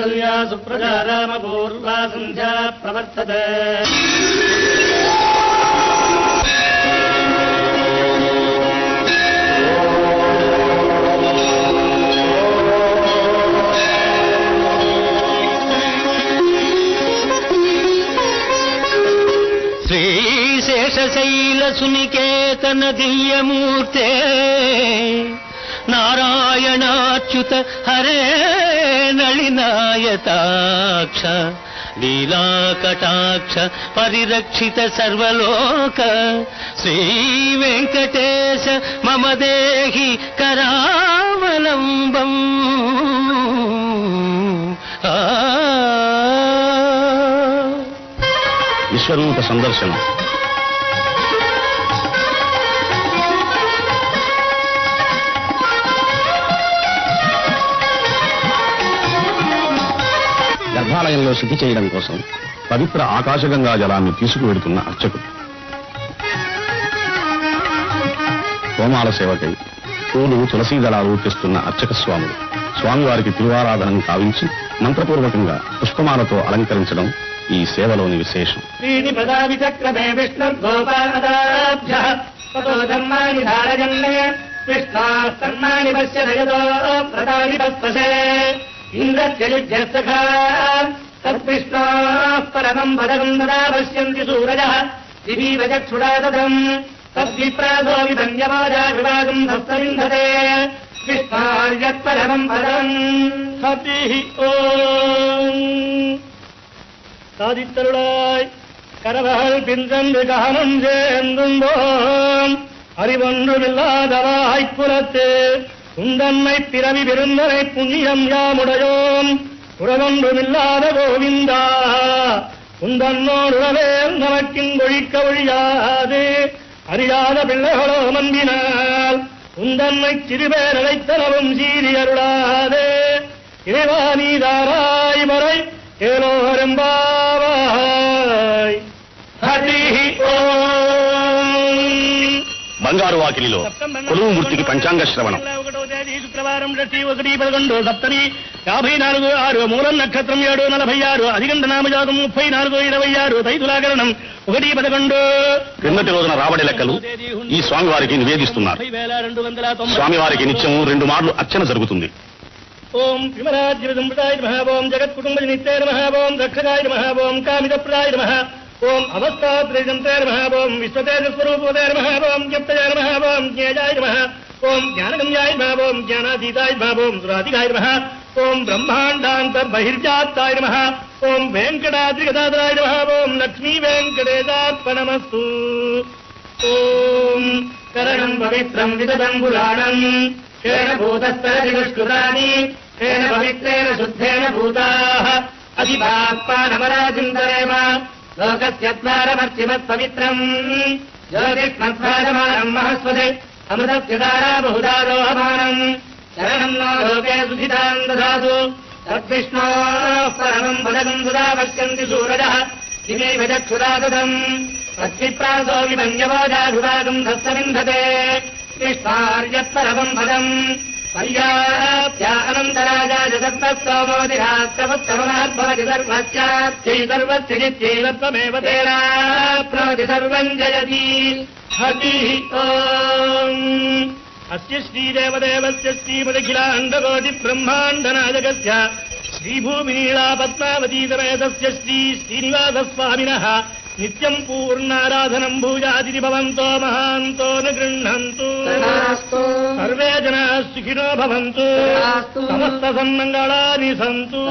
कौसल्या सुप्रजा रामपूर्वा सन्ध्या प्रवर्तते श्रीशेषशैल सुनिकेतन दिव्यमूर्ते नारायणाच्युत हरे नलिनायताक्ष लीलाकटाक्ष परिरक्षित सर्वलोक श्री वेंकटेश मम देहि करावलंबम् విశ్వరూప సందర్శనం. గర్భాలయంలో శుద్ధి చేయడం కోసం పవిత్ర ఆకాశగంగా జలాన్ని తీసుకువెడుతున్న అర్చకుడు. హోమాల సేవకై పూలు తులసీ దళాలు తెస్తున్న అర్చక స్వాములు స్వామివారికి తిరువారాధనను కావించి మంత్రపూర్వకంగా పుష్పమాలతో అలంకరించడం ఈ సేవలోని విశేషం. పరమం పదం నదా పశ్యంతి సూరజః దివీవ చక్షుడాదం తద్విప్రాసో విధన్యవాజా వివాదం హస్తవింధతే విష్ణార్యత్పరమం పదం హతి ఓం. சாதித்தருளாய் கரவகள் பின்றென்று காணும் சேர்ந்தும்போம் அறிவொன்றுமில்லாதவாய்ப் புறத்து உந்தன்மை பிறவி பெருந்தனை புண்ணியம் யாமுடையோம் உறவொன்றுமில்லாத கோவிந்தா உந்தன்னோடுறவேல் நமக்கிங்கொழிக்க ஒழியாது அறியாத பிள்ளைகளோ மன்பினால் உந்தன்மை சிறுபேர் அழைத்தனவும் சீரி அருளாதே இறைவா நீதாராய் வரை ఏలోహరంబావాయ్ హరి ఓం. బంగారు వాకిలిలో కొలువు మూర్తికి పంచాంగ శ్రవణం. 1వ తేదీ శుక్రవారం 1 సప్తమి 54 6 మూలం నక్షత్రం 746 అధిగంట నామజాతం 34 26 తైతులాగరణం 1-11. క్రిందటి రోజున రాబడి లెక్కలు ఈ స్వామివారికి నివేదిస్తున్నారు. స్వామివారికి నిత్యం 2 మార్లు అర్చన జరుగుతుంది. ఓం విమలాద్యసంప్రదాయ నమః. ఓం జగత్కుటుంబనిత్యై నమః. ఓం రక్షకాయ నమః. ఓం కామితప్రదాయ నమః. ఓం అవస్థాత్రయంతే నమః. ఓం విశ్వతేజస్వరూపతే నమః. ఓం జ్ఞప్తయ నమః. ఓం జ్ఞేయాయ నమః. ఓం జ్ఞానగమ్యాయ నమః. ఓం జ్ఞానాతీతాయ నమః. ఓం సురాధికాయ నమః. ఓం బ్రహ్మాండాంతర్బహిర్జాతాయ నమః. ఓం వెంకటాద్రిగదాధరాయ నమః. ఓం లక్ష్మీ వెంకటేశార్పణమస్తు. ఓం కరణం పవిత్రం విదదం పురాణం కేన భూతస్తరతి దుష్కృతాని కేన పవిత్రేణ శుద్ధేన భూతాః అధిపాత్మానమరాజింతరేమ లోకస్యత్వారమర్చిమత్ పవిత్రం జ్యోతిష్మత్వాజమానం మహస్వదే అమృతస్య దారా బహుదారోహమానం శరణం నో లోకే సుధితాం దదాతు తద్విష్ణోః పరమం పదం సుదా పశ్యంతి సూరజః దివీవ చక్షురాదదం తద్విప్రాసో విభంజవాజా వివాదం హస్తవింధతే విష్ణార్యత్పరమం పదం పర్యాప్త్యా అనంతరాజాయ సర్వస్తోమోదిరాత్రవత్తమనాద్భవతి సర్వస్యార్థై సర్వస్యజిత్యైవత్వమేవ తేనాప్నోతి సర్వం జయతి హరి ఓం. అస్య శ్రీదేవదేవస్య శ్రీమదఖిలాండకోటి బ్రహ్మాండనాయకస్య శ్రీభూమినీళా పద్మావతీ సమేతస్య శ్రీనివాసస్వామినః నిత్యం పూర్ణారాధనం భూజాది భవంతో మహాంతో న గృహంతు. సర్వే జనా సుఖినో భవంతు. సమస్త సన్మంగళాని సంతు.